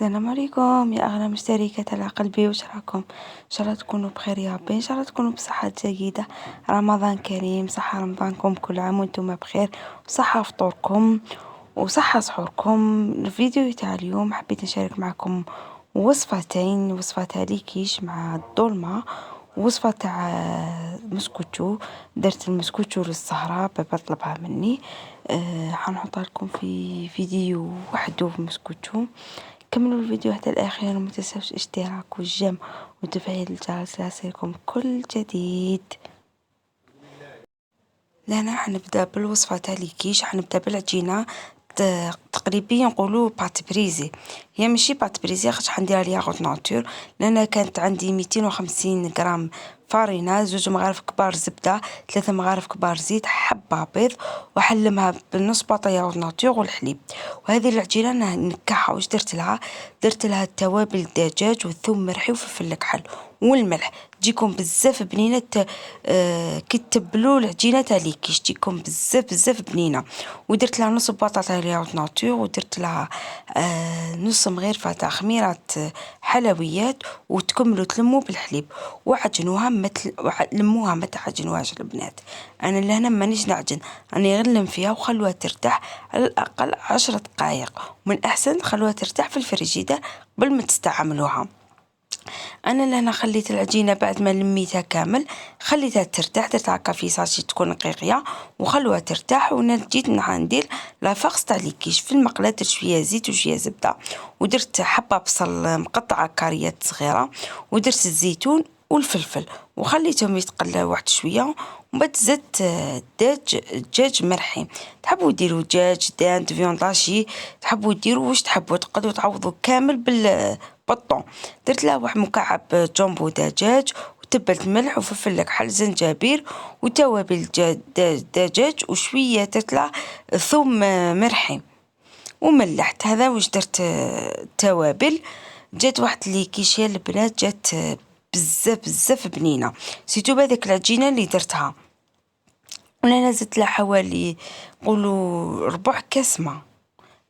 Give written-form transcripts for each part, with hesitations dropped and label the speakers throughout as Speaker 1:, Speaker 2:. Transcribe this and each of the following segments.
Speaker 1: السلام عليكم يا أغلى مشتركات على قلبي، وش راكم؟ إن شاء الله تكونوا بخير يا ربي، إن شاء الله تكونوا بصحة جيدة. رمضان كريم، صحة رمضانكم كل عام وانتم بخير، وصحة فطوركم وصحة سحوركم. الفيديو تاع اليوم حبيت نشارك معكم وصفتين، وصفة تاع ليكيش مع الدولمة، وصفة تاع مسكوتشو. درت المسكوتشو للسهرة، بابا طلبها مني. حنحطها لكم في فيديو وحده في مسكوتشو. كملوا الفيديو حتى الأخير، وما تنسوش الاشتراك والجيم وتفعيل الجرس ليصلكم كل جديد. لهنا حنبدا بالوصفة تاع ليكيش. حنبدا بالعجينة تقريبيا نقولوا بات بريزي، هي ماشي بات بريزي خاطر حنديرها الياغورت ناتور، لان كانت عندي 250 غرام فارينة، 2 مغارف كبار زبدة، 3 مغارف كبار زيت، حبة بيض، وحلمها بنص باطا ياغورت ناتور والحليب. وهذه العجينة نكحها. واش درت لها التوابل، الدجاج والثوم مرحي وفلفل كحل والملح، تجيكم بزاف بنينه. كي تبلوا العجينه تاع ليكيش تجيكم بزاف بنينه. ودرت لها نص بطاطا ياغورت ناتور، ودرت لها نص مغرفه تاع خميرات حلويات، وتكملوا تلموا بالحليب وعجنوها. لموها ما تعجنوهاش البنات. انا لهنا مانيش نعجن، راني غير نلم فيها وخلوها ترتاح على الاقل 10 دقائق، ومن احسن خلوها ترتاح في الفريجيدر قبل ما تستعملوها. انا لهنا خليت العجينه بعد ما لميتها كامل خليتها ترتاح، درتها هكا في ساشي تكون رقيقيه وخلوها ترتاح. وانا جيت ندير لافاغس تاع ليكيش في المقله، درت شويه زيت وشويه زبده، ودرت حبه بصل مقطعه كاريات صغيره، ودرت الزيتون والفلفل، وخليتهم يتقلاو واحد شويه. ومن بعد زدت دجاج مرحي، تحبوا ديروا دجاج داند فيونداشي، تحبوا ديروا واش تحبوا، تقدروا تعوضوا كامل بالطون. درت له واحد مكعب جامبو دجاج، وتبلت ملح وفلفل كحل زنجبيل وتوابل دجاج، وشويه درت له ثوم مرحي وملحت. هذا واش درت توابل. جات واحد ليكيشيه البنات، جات بزاف بنينه، سيتو بهذيك العجينه اللي درتها. وانا زدت لها حوالي قولوا ربع كاس ما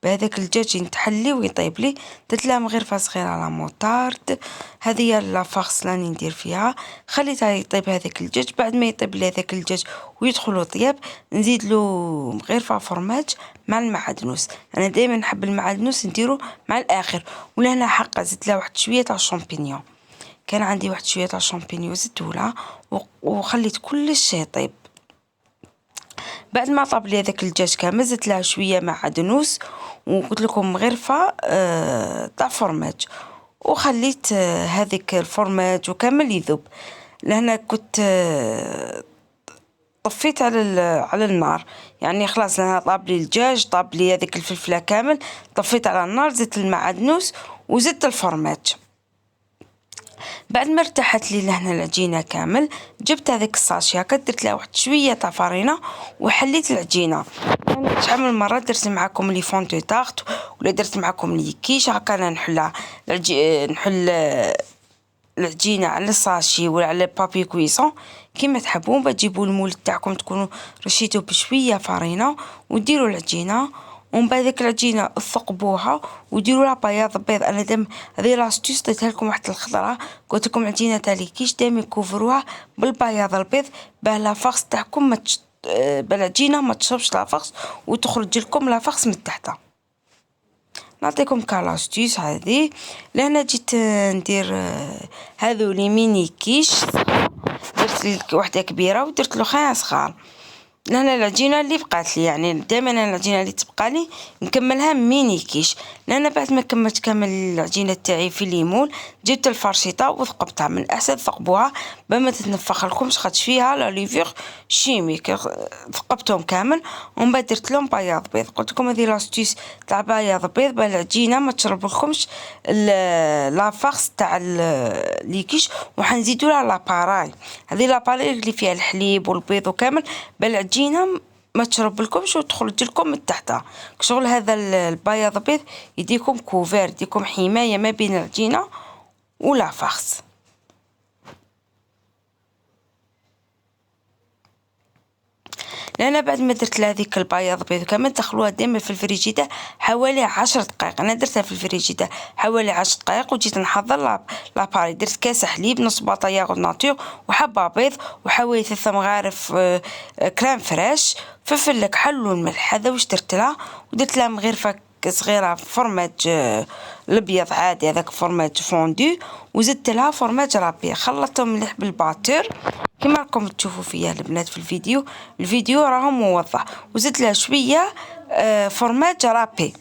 Speaker 1: بهذاك الدجاج يتحلي ويطيب لي. درت لها مغرفه صغيره على موطارد، هذه هي لافارس راني ندير فيها. خليتها يطيب هذاك الدجاج، بعد ما يطيب لي هذاك الدجاج ويدخلوا طياب نزيد له مغرفه فرماج مع المعدنوس. انا دائما نحب المعدنوس نديره مع الاخر. ولهنا حقا زدت لها واحد شويه تاع الشامبينيون، كان عندي واحد شويه تاع الشامبينيون زدته لها، وخليت كلش يطيب. بعد ما طاب لي هذاك الدجاج كامل زدت لها شويه معدنوس، وقلت لكم مغرفه تاع فرماج، وخليت هذيك الفرماج وكامل يذوب. لهنا كنت طفيت على النار، يعني خلاص انا طاب لي الدجاج، طاب لي هذيك الفلفله كامل، طفيت على النار، زدت المعدنوس وزدت الفرماج. بعد ما ارتاحت لي لهنا العجينه كامل، جبت هذيك الساشي هكا، درت لها واحد شويه تاع فرينه وحليت العجينه. انا شحال من مره درت معكم لي فون دو تارت، ولا درت معكم لي كيش هكا. انا نحل العجينه على الساشي ولا على بابي كويسون كيما تحبون. بتجيبوا المول تاعكم تكونوا رشيتوا بشويه فرينه وديروا العجينه، ومن بعد ذيك العجينه ثقبوها وديروا لها بياض بيض. انا دام هذه لاستيس درتها لكم واحد الخضره، قلت لكم عجينه تاع ليكيش دائما كوفروها بالبياض البيض باه لافاغس تاعكم ما بالعجينه ما تشربش لافاغس وتخرج لكم لافاغس من تحت. نعطيكم كالاستيس هذه. لهنا جيت ندير هذو لي ميني كيش، درت لي وحده كبيره ودرت له خيار صغار. لهنا العجينه اللي بقات لي، يعني دائما العجينه اللي تبقى لي نكملها ميني كيش. لان بعد ما كملت كامل العجينه تاعي في ليمون، جبت الفرشيطه وثقبتها. من احسن ثقبوها بما تتنفخ لكمش خاطر فيها لا ليفيغ شيميك. ثقبتهم كامل، ومن بعد درت لهم بياض بيض. قلت لكم هذه لاستيس تاع بياض بيض بالعجينه ما تشرب لكمش لافارس تاع ليكيش. وحنزيدوا لها لاباراي، هذه لاباراي اللي فيها الحليب والبيض وكامل بالعجينه ما تشرب لكمش وتخرج لكم من تحتها. شغل هذا البياض بيض يديكم كوفير، يديكم حمايه ما بين العجينه ولافارس. لأن بعد ما درت لها ذيك البياض بيض كمان تدخلوها دائما في الفريجيدة حوالي 10 دقائق. أنا درتها في الفريجيدة حوالي 10 دقائق، وجيت نحضر لاباري. درت كاس حليب، نص باطا ياغورت ناتور، وحبة بيض، وحوالي 3 مغارف كريم فريش، فلفل كحل والملح. هذا واش درت لها. ودرت لها مغرفة صغيرة فرماج الابيض عادي، هذاك فرماج فوندو، وزدت لها فرماج رابي. خلطتهم مليح بالباتور كما راكم تشوفوا فيها البنات في الفيديو راهم موضح. وزدت لها شويه فرماج رابي،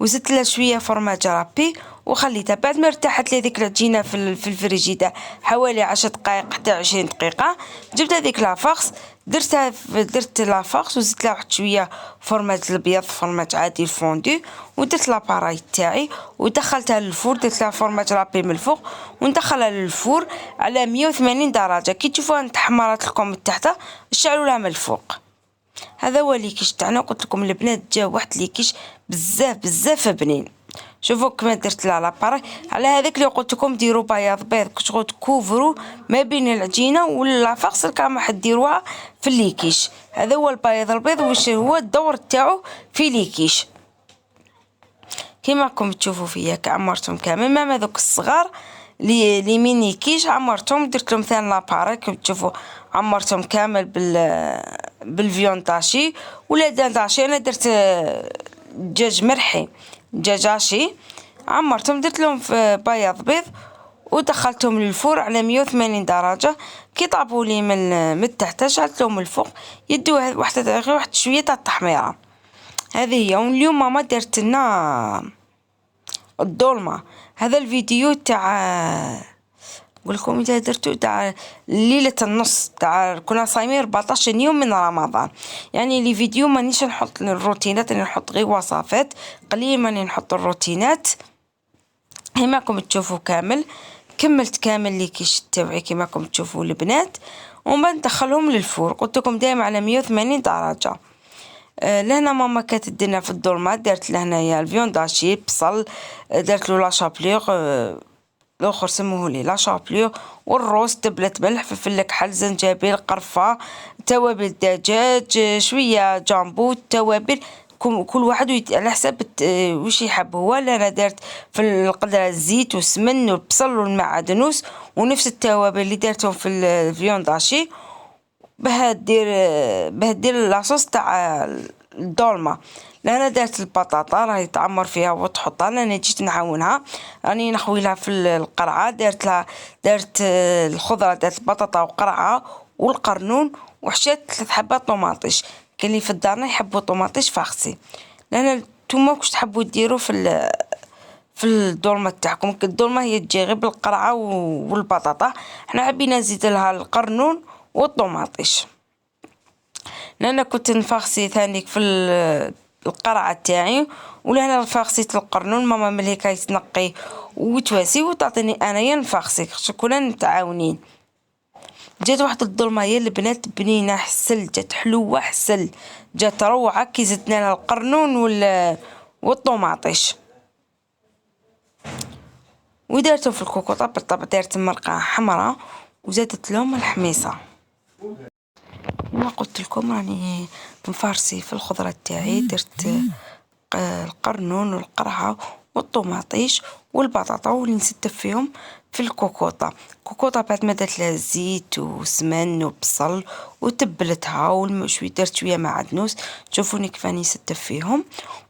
Speaker 1: وزدت لها شويه فرماج رابي وخليتها. بعد ما ارتاحت لي ذيك العجينه في الفريجيدة حوالي 10 دقائق حتى 20 دقيقه، جبت هذيك لافاكس، درت لافاكس، وزدت لها واحد شويه فرماج الابيض، فرماج عادي الفوندو، ودرت لاباراي تاعي ودخلتها للفور. درت لها فرماج رابي من الفوق وندخلها للفور على 180 درجه. كي تشوفوها تحمرت لكم من تحت شعلوا لها من الفوق. هذا هو ليكيش تاعنا. قلت لكم البنات جا واحد ليكيش بزاف بنين. شوفوا كما درت لها لاباراي على هذاك اللي قلت لكم ديروا بياض بيض، كتشغل تكوفروا ما بين العجينه واللافاكس كما حديروها في الليكيش. هذا هو البياض البيض واش هو الدور تاعو في ليكيش. كما راكم تشوفوا فيا عمرتهم كامل، ما ذوك الصغار لي ميني كيش عمرتهم، درت لهم ثاني لاباراي كما تشوفوا عمرتهم كامل بالفيون داشي ولا داشي. انا درت دجاج مرحي، دجاجاشي، عمرتهم درت لهم في بياض بيض ودخلتهم للفور على 180 درجه. كي طابوا لي من تحت شعلت لهم الفوق يدوا واحد شويه تاع التحميره. هذه هي. واليوم ماما درت لنا الدولمه. هذا الفيديو تاع نقول لكم اذا درتو تاع ليله النص تاع كنا صايمين 14 يوم من رمضان. يعني لي فيديو مانيش نحط الروتينات، انا نحط غير وصفات قليل، ماني نحط الروتينات. كما راكم تشوفوا كامل كملت كامل لي كيش تاعي كما راكم تشوفوا البنات، ومن بعد ندخلهم للفور. قلت لكم دائما على 180 درجه. لهنا ماما كانت تدينا في الدولمه، درت لهنايا الفيون داشي، بصل، درت له لا شابليغ، الاخر سموه لي لا شابليغ، والروز، تبله ملح، فلفل كحل، زنجبيل، قرفه، توابل دجاج، شويه جامبو، توابل كل واحد على حسب واش يحب هو. انا درت في القدره الزيت والسمن والبصل والمعدنوس ونفس التوابل اللي درتهم في الفيون داشي. باه دير لاصوص تاع الدولمه. انا درت البطاطا راهي تعمر فيها وتحطها. انا جيت نعاونها، راني نخوي لها في القرعه، درت الخضره، درت البطاطا وقرعه والقرنون، وحشيت 3 حبات طوماطيش. كاين اللي في دارنا يحبوا طوماطيش فاخسي، لان نتوما واش تحبوا ديروا في الدولمه تاعكم. الدولمه هي تجي غير بالقرعه والبطاطا، حنا حبينا نزيد لها القرنون والطوماطيش. انا كنت نفاخسي ثاني في القرعه تاعي، ولا انا فاخسيت القرنون. ماما ملي كيتنقي وتواسي وتعطيني انايا نفاخسي، كنا متعاونين. جات واحد الظلمه هي البنات بنينه حسل، جات حلوه حسل، جات روعه كي زدنا لها القرنون والطوماطيش. ودارتهم في الكوكوطه بالطبع، دارت مرقه حمراء وزادت لهم الحميصه. كما قلت لكم راني نفارسي في الخضره تاعي، درت القرنون والقرعه والطوماطيش والبطاطا واللي نستف فيهم في الكوكوطه. بعد ما درت لها زيت وسمن وبصل وتبلتها والمشوي، درت شويه معدنوس، تشوفوني كيف راني نستف فيهم.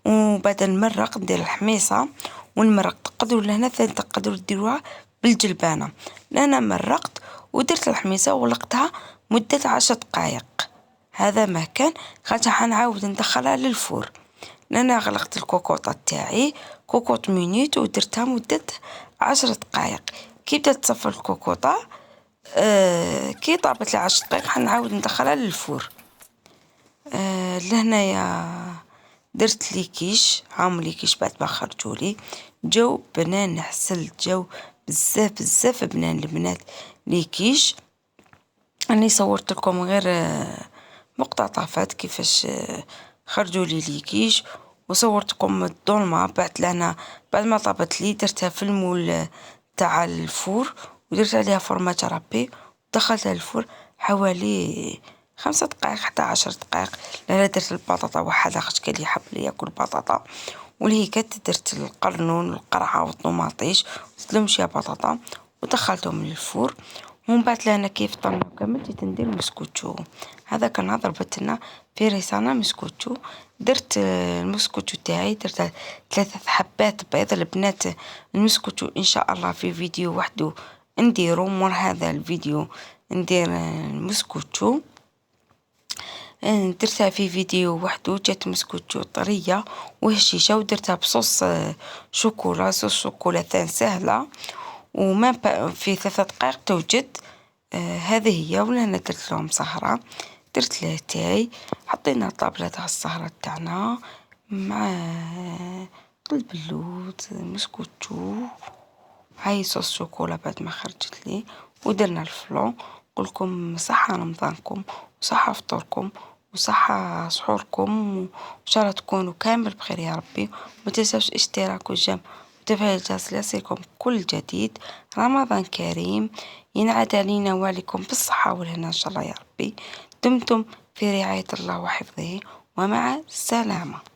Speaker 1: وبعد نمرق ندير الحميصه والمرق. تقدروا لهنا ثاني تقدروا ديروها بالجلبانه. انا مرقت ودرت الحميصه وغلقتها مده 10 دقائق. هذا ما كان خاطر حنعاود ندخلها للفور. انا غلقت الكوكوطه تاعي كوكوط مينيت ودرتها مده 10 دقائق. كي بدات تصفر الكوكوطه كي طابت لي 10 دقائق حنعاود ندخلها للفور. لهنايا درت لي كيش، عامل كيش بعد ما خرجوا لي جو بنان حسل، جو بزاف بنان البنات لي كيش. اني صورت لكم غير مقتطفات كيفاش خرجوا لي كيش، وصورت لكم الدولمه. بعد ما طابت لي درتها في المول تاع الفور ودرت عليها فرماج رابي ودخلتها الفور حوالي 5 دقائق حتى 10 دقائق. لا درت البطاطا وحدها خاطر كان اللي يحب لي ياكل بطاطا، ولهيك درت القرنون والقرعة والطوماطيش وتلمشي بطاطا ودخلتهم للفور. ومن بعد لأنا كيف طلنا وكملت جيت ندير مسكوتشو. هذا كان ضربت لنا في ريسانا مسكوتشو. درت المسكوتشو تاعي، درت 3 حبات بيض. البنات المسكوتشو ان شاء الله في فيديو وحده نديرو مور هذا الفيديو ندير المسكوتشو. درتها في فيديو وحده، جات مسكوتشو طرية وهشيشة، ودرتها بصوص شوكولا، صوص شوكولاتان سهلة وما في 3 دقائق توجد. هذه هي. ولا انا درت لهم سهرة، درت لاتاي، حطينا طابلة تاع السهرة تاعنا مع قلب اللوز مسكوتشو، هاي صوص شوكولا بعد ما خرجت لي، ودرنا الفلون. نقولكم صحة رمضانكم وصحة فطوركم وصحة سحوركم، وإن شاء الله تكونوا كامل بخير يا ربي. ومتنساوش اشتراك وجيم وتفعيل الجرس ليصلكم كل جديد. رمضان كريم، ينعاد علينا وعليكم بالصحة والهنا إن شاء الله يا ربي. دمتم في رعاية الله وحفظه، ومع السلامة.